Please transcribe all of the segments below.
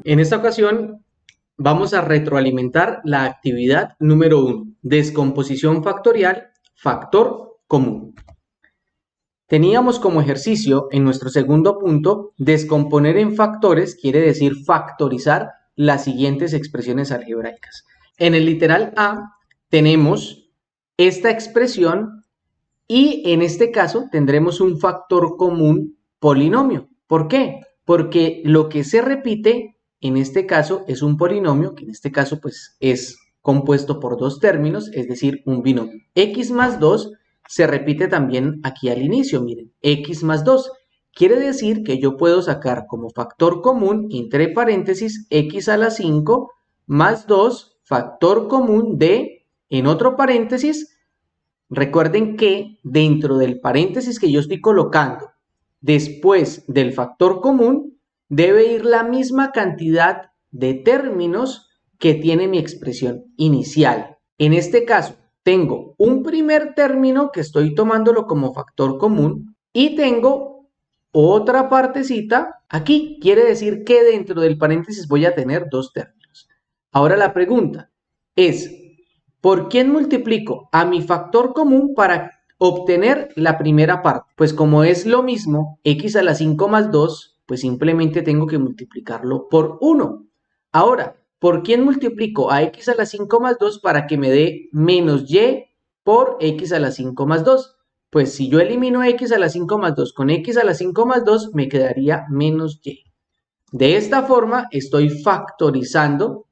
En esta ocasión vamos a retroalimentar la actividad número 1, descomposición factorial, factor común. Teníamos como ejercicio en nuestro segundo punto, descomponer en factores quiere decir factorizar las siguientes expresiones algebraicas. En el literal A tenemos esta expresión y en este caso tendremos un factor común polinomio. ¿Por qué? Porque lo que se repite en este caso es un polinomio, que en este caso pues es compuesto por dos términos, es decir, un binomio. X más 2 se repite también aquí al inicio, miren, X más 2. Quiere decir que yo puedo sacar como factor común, entre paréntesis, X a la 5 más 2, factor común de, en otro paréntesis, recuerden que dentro del paréntesis que yo estoy colocando después del factor común debe ir la misma cantidad de términos que tiene mi expresión inicial. En este caso, tengo un primer término que estoy tomándolo como factor común y tengo otra partecita aquí. Quiere decir que dentro del paréntesis voy a tener dos términos. Ahora la pregunta es, ¿por quién multiplico a mi factor común para obtener la primera parte? Pues como es lo mismo, x a la 5 más 2, pues simplemente tengo que multiplicarlo por 1. Ahora, ¿por quién multiplico a x a la 5 más 2 para que me dé menos y por x a la 5 más 2? Pues si yo elimino x a la 5 más 2 con x a la 5 más 2, me quedaría menos y. De esta forma, estoy factorizando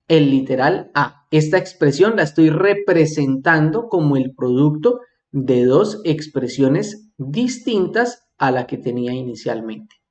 el literal A. Esta expresión la estoy representando como el producto de dos expresiones distintas a la que tenía inicialmente.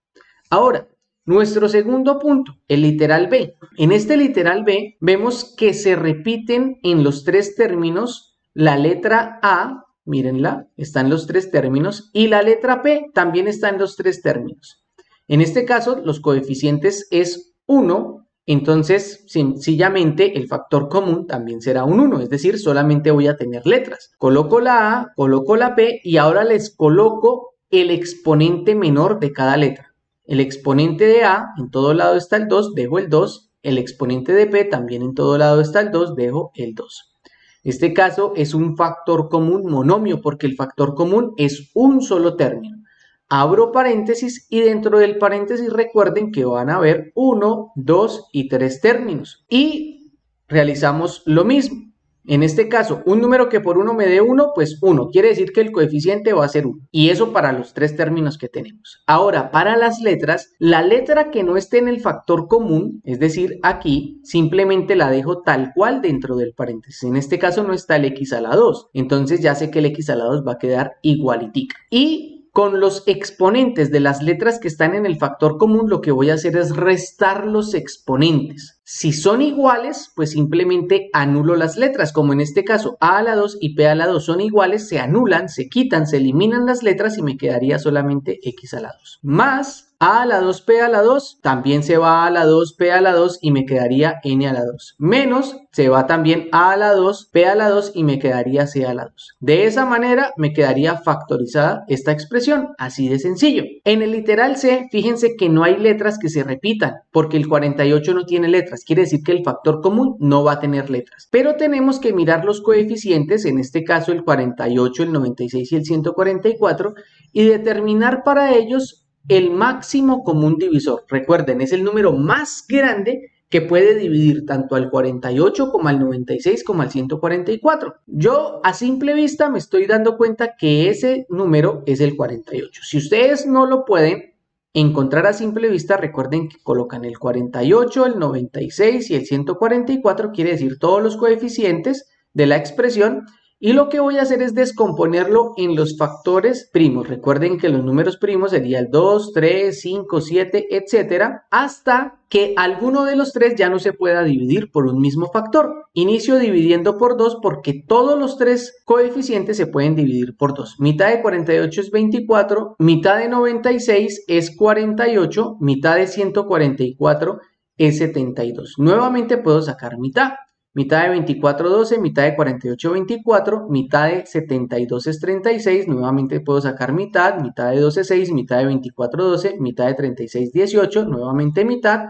Ahora, nuestro segundo punto, el literal B. En este literal B vemos que se repiten en los tres términos la letra A, mírenla, están los tres términos, y la letra P también está en los tres términos. En este caso, los coeficientes es 1, entonces sencillamente el factor común también será un 1, es decir, solamente voy a tener letras. Coloco la A, coloco la P y ahora les coloco el exponente menor de cada letra. El exponente de A, en todo lado está el 2, dejo el 2. El exponente de P, también en todo lado está el 2, dejo el 2. Este caso es un factor común monomio porque el factor común es un solo término. Abro paréntesis y dentro del paréntesis recuerden que van a haber 1, 2 y 3 términos. Y realizamos lo mismo. En este caso, un número que por 1 me dé 1, pues 1. Quiere decir que el coeficiente va a ser 1. Y eso para los tres términos que tenemos. Ahora, para las letras, la letra que no esté en el factor común, es decir, aquí, simplemente la dejo tal cual dentro del paréntesis. En este caso no está el x a la 2. Entonces ya sé que el x a la 2 va a quedar igualitica. Y con los exponentes de las letras que están en el factor común, lo que voy a hacer es restar los exponentes. Si son iguales, pues simplemente anulo las letras, como en este caso A a la 2 y P a la 2 son iguales, se anulan, se quitan, se eliminan las letras y me quedaría solamente X a la 2. Más A a la 2, P a la 2, también se va A a la 2, P a la 2 y me quedaría N a la 2. Menos, se va también A a la 2, P a la 2 y me quedaría C a la 2. De esa manera me quedaría factorizada esta expresión, así de sencillo. En el literal C, fíjense que no hay letras que se repitan, porque el 48 no tiene letras, quiere decir que el factor común no va a tener letras. Pero tenemos que mirar los coeficientes, en este caso el 48, el 96 y el 144, y determinar para ellos el máximo común divisor. Recuerden, es el número más grande que puede dividir tanto al 48 como al 96 como al 144. Yo a simple vista me estoy dando cuenta que ese número es el 48. Si ustedes no lo pueden encontrar a simple vista, recuerden que colocan el 48, el 96 y el 144, quiere decir todos los coeficientes de la expresión. Y lo que voy a hacer es descomponerlo en los factores primos. Recuerden que los números primos sería el 2, 3, 5, 7, etcétera, hasta que alguno de los tres ya no se pueda dividir por un mismo factor. Inicio dividiendo por 2 porque todos los tres coeficientes se pueden dividir por 2. Mitad de 48 es 24, mitad de 96 es 48, mitad de 144 es 72. Nuevamente puedo sacar mitad. Mitad de 24, 12, mitad de 48, 24, mitad de 72 es 36, nuevamente puedo sacar mitad, mitad de 12, 6, mitad de 24, 12, mitad de 36, 18, nuevamente mitad,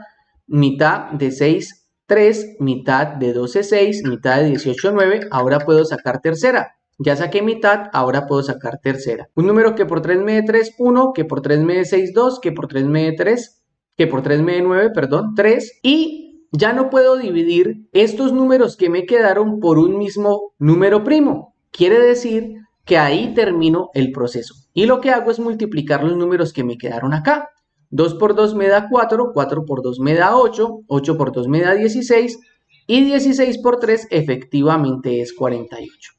mitad de 6, 3, mitad de 12, 6, mitad de 18, 9. Ahora puedo sacar tercera. Ya saqué mitad, ahora puedo sacar tercera. Un número que por 3 me dé 3, 1, que por 3 me dé 6, 2, que por 3 me dé 3, que por 3 me dé 9, perdón, 3. Y ya no puedo dividir estos números que me quedaron por un mismo número primo. Quiere decir que ahí termino el proceso. Y lo que hago es multiplicar los números que me quedaron acá. 2 por 2 me da 4, 4 por 2 me da 8, 8 por 2 me da 16 y 16 por 3 efectivamente es 48.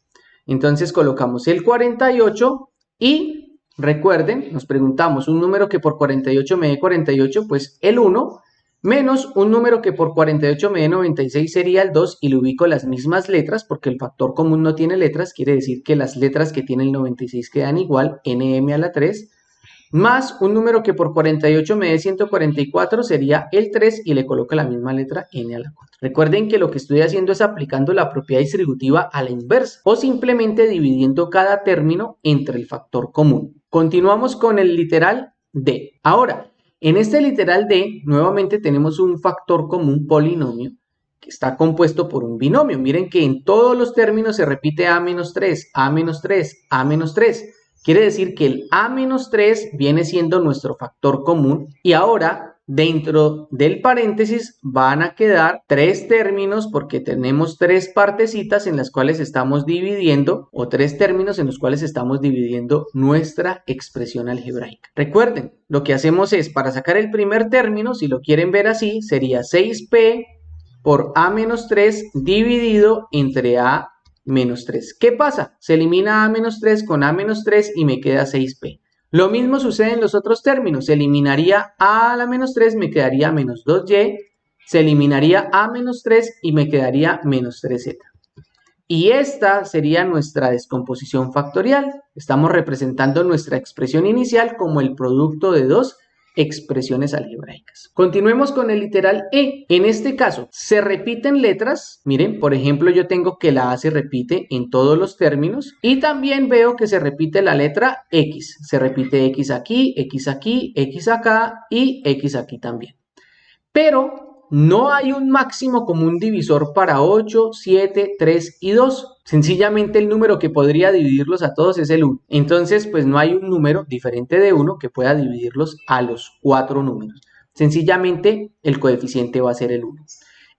Entonces colocamos el 48 y recuerden, nos preguntamos un número que por 48 me dé 48, pues el 1, menos un número que por 48 me dé 96 sería el 2 y le ubico las mismas letras porque el factor común no tiene letras, quiere decir que las letras que tiene el 96 quedan igual, nm a la 3, más un número que por 48 me dé 144 sería el 3 y le coloco la misma letra n a la 4. Recuerden que lo que estoy haciendo es aplicando la propiedad distributiva a la inversa o simplemente dividiendo cada término entre el factor común. Continuamos con el literal D. Ahora, en este literal D nuevamente tenemos un factor común polinomio que está compuesto por un binomio. Miren que en todos los términos se repite a menos 3, a menos 3, a menos 3. Quiere decir que el A-3 viene siendo nuestro factor común y ahora dentro del paréntesis van a quedar 3 términos porque tenemos 3 partecitas en las cuales estamos dividiendo o 3 términos en los cuales estamos dividiendo nuestra expresión algebraica. Recuerden, lo que hacemos es para sacar el primer término, si lo quieren ver así, sería 6p por A-3 dividido entre A menos 3. ¿Qué pasa? Se elimina A-3 con A-3 y me queda 6p. Lo mismo sucede en los otros términos. Se eliminaría A a la menos 3, me quedaría menos 2y. Se eliminaría A-3 y me quedaría menos 3z. Y esta sería nuestra descomposición factorial. Estamos representando nuestra expresión inicial como el producto de dos expresiones algebraicas. Continuemos con el literal E. En este caso, se repiten letras. Miren, por ejemplo, yo tengo que la A se repite en todos los términos. Y también veo que se repite la letra X. Se repite X aquí, X aquí, X acá y X aquí también. Pero no hay un máximo común divisor para 8, 7, 3 y 2. Sencillamente el número que podría dividirlos a todos es el 1. Entonces, pues no hay un número diferente de 1 que pueda dividirlos a los 4 números. Sencillamente el coeficiente va a ser el 1.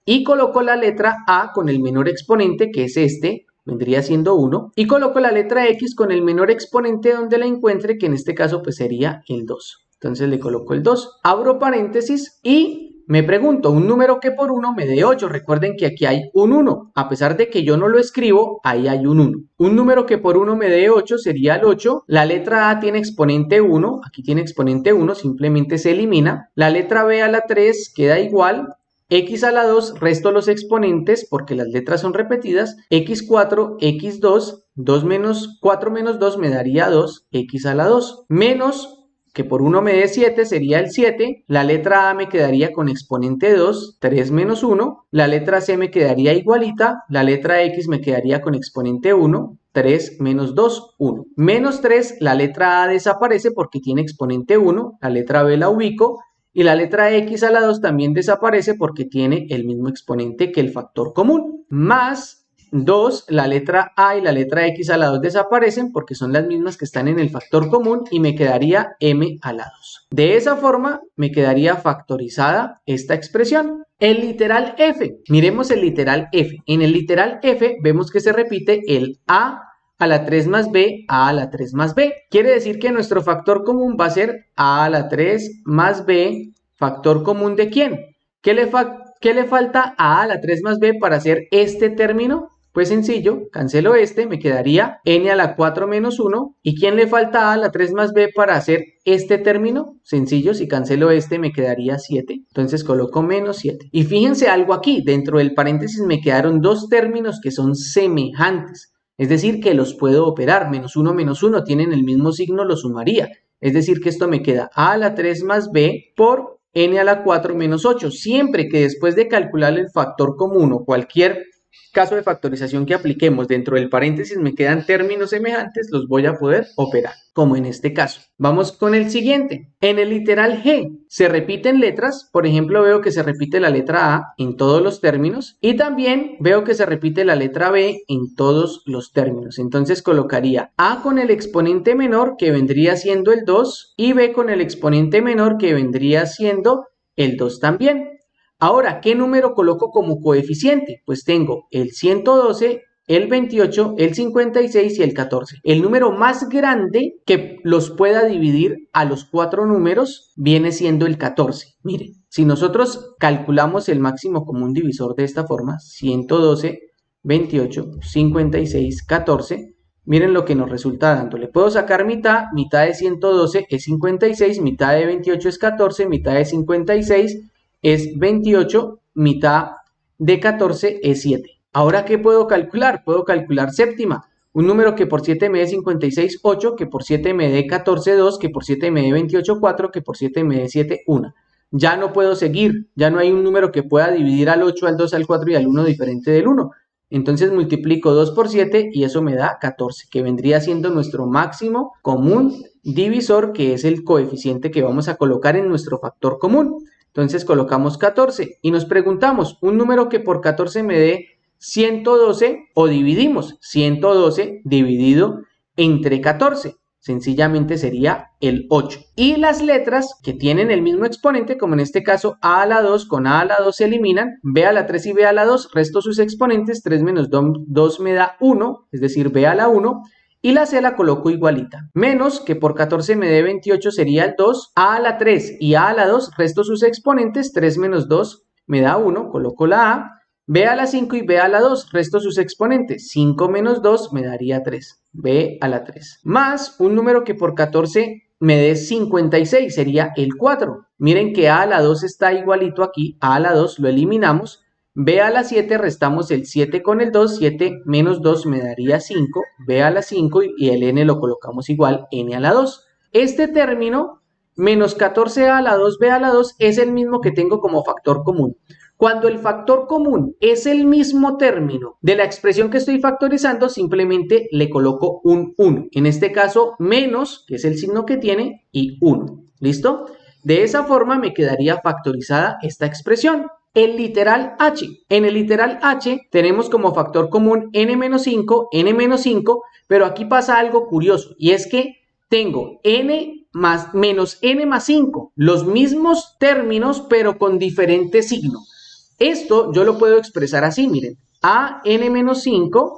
Y coloco la letra A con el menor exponente, que es este, vendría siendo 1. Y coloco la letra X con el menor exponente donde la encuentre, que en este caso pues sería el 2. Entonces le coloco el 2. Abro paréntesis y me pregunto, un número que por 1 me dé 8. Recuerden que aquí hay un 1. A pesar de que yo no lo escribo, ahí hay un 1. Un número que por 1 me dé 8 sería el 8. La letra A tiene exponente 1. Aquí tiene exponente 1. Simplemente se elimina. La letra B a la 3 queda igual. X a la 2, resto los exponentes porque las letras son repetidas. X4, X2, 2 menos 4 menos 2 me daría 2. X a la 2. Menos que por 1 me dé 7 sería el 7, la letra A me quedaría con exponente 2, 3 menos 1, la letra C me quedaría igualita, la letra X me quedaría con exponente 1, 3 menos 2, 1. Menos 3, la letra A desaparece porque tiene exponente 1, la letra B la ubico, y la letra X a la 2 también desaparece porque tiene el mismo exponente que el factor común, más 2, la letra A y la letra X a la 2 desaparecen porque son las mismas que están en el factor común y me quedaría M a la 2. De esa forma me quedaría factorizada esta expresión. El literal F, miremos el literal F. En el literal F vemos que se repite el A a la 3 más B, A a la 3 más B. Quiere decir que nuestro factor común va a ser A a la 3 más B, factor común ¿de quién? ¿Qué le falta a A a la 3 más B para hacer este término? Pues sencillo, cancelo este, me quedaría n a la 4 menos 1. ¿Y quién le falta a la 3 más b para hacer este término? Sencillo, si cancelo este me quedaría 7. Entonces coloco menos 7. Y fíjense algo aquí, dentro del paréntesis me quedaron dos términos que son semejantes. Es decir, que los puedo operar. Menos 1 tienen el mismo signo, lo sumaría. Es decir, que esto me queda a la 3 más b por n a la 4 menos 8. Siempre que después de calcular el factor común o cualquier caso de factorización que apliquemos dentro del paréntesis me quedan términos semejantes, los voy a poder operar, como en este caso. Vamos con el siguiente. En el literal G se repiten letras, por ejemplo veo que se repite la letra A en todos los términos y también veo que se repite la letra B en todos los términos. Entonces colocaría A con el exponente menor que vendría siendo el 2 y B con el exponente menor que vendría siendo el 2 también. Ahora, ¿qué número coloco como coeficiente? Pues tengo el 112, el 28, el 56 y el 14. El número más grande que los pueda dividir a los 4 números viene siendo el 14. Miren, si nosotros calculamos el máximo común divisor de esta forma, 112, 28, 56, 14, miren lo que nos resulta dando. Le puedo sacar mitad de 112 es 56, mitad de 28 es 14, mitad de 56 es 28, mitad de 14 es 7. Ahora, ¿qué puedo calcular? Puedo calcular séptima. Un número que por 7 me dé 56, 8, que por 7 me dé 14, 2, que por 7 me dé 28, 4, que por 7 me dé 7, 1. Ya no puedo seguir, ya no hay un número que pueda dividir al 8, al 2, al 4 y al 1 diferente del 1. Entonces multiplico 2 por 7 y eso me da 14, que vendría siendo nuestro máximo común divisor, que es el coeficiente que vamos a colocar en nuestro factor común. Entonces colocamos 14 y nos preguntamos, un número que por 14 me dé 112 o dividimos 112 dividido entre 14. Sencillamente sería el 8. Y las letras que tienen el mismo exponente, como en este caso a a la 2 con a a la 2 se eliminan, b a la 3 y b a la 2, resto sus exponentes, 3 menos 2 me da 1, es decir, b a la 1. Y la C la coloco igualita. Menos que por 14 me dé 28 sería el 2. A a la 3 y A a la 2, resto sus exponentes. 3 menos 2 me da 1, coloco la A. B a la 5 y B a la 2, resto sus exponentes. 5 menos 2 me daría 3. B a la 3. Más un número que por 14 me dé 56, sería el 4. Miren que A a la 2 está igualito aquí. A a la 2 lo eliminamos. B a la 7 restamos el 7 con el 2, 7 menos 2 me daría 5, B a la 5 y el n lo colocamos igual, n a la 2. Este término, menos 14a a la 2, B a la 2, es el mismo que tengo como factor común. Cuando el factor común es el mismo término de la expresión que estoy factorizando, simplemente le coloco un 1. En este caso, menos, que es el signo que tiene, y 1. ¿Listo? De esa forma me quedaría factorizada esta expresión. El literal h. En el literal h tenemos como factor común n-5, n-5, pero aquí pasa algo curioso y es que tengo n más menos n más 5, los mismos términos pero con diferente signo. Esto yo lo puedo expresar así, miren, a n-5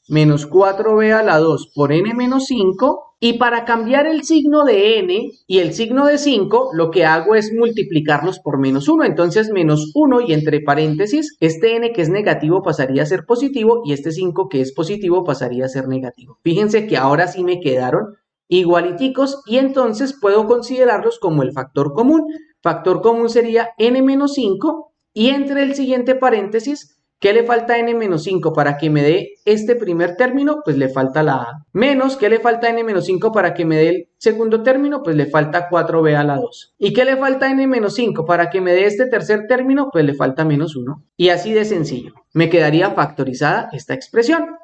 menos 4b a la 2 por n-5, y para cambiar el signo de n y el signo de 5, lo que hago es multiplicarlos por menos 1. Entonces, menos 1 y entre paréntesis, este n que es negativo pasaría a ser positivo y este 5 que es positivo pasaría a ser negativo. Fíjense que ahora sí me quedaron igualiticos y entonces puedo considerarlos como el factor común. Factor común sería n-5 y entre el siguiente paréntesis, ¿qué le falta a n-5 para que me dé este primer término? Pues le falta la a. Menos, ¿qué le falta a n-5 para que me dé el segundo término? Pues le falta 4b a la 2. ¿Y qué le falta a n-5 para que me dé este tercer término? Pues le falta menos 1. Y así de sencillo. Me quedaría factorizada esta expresión.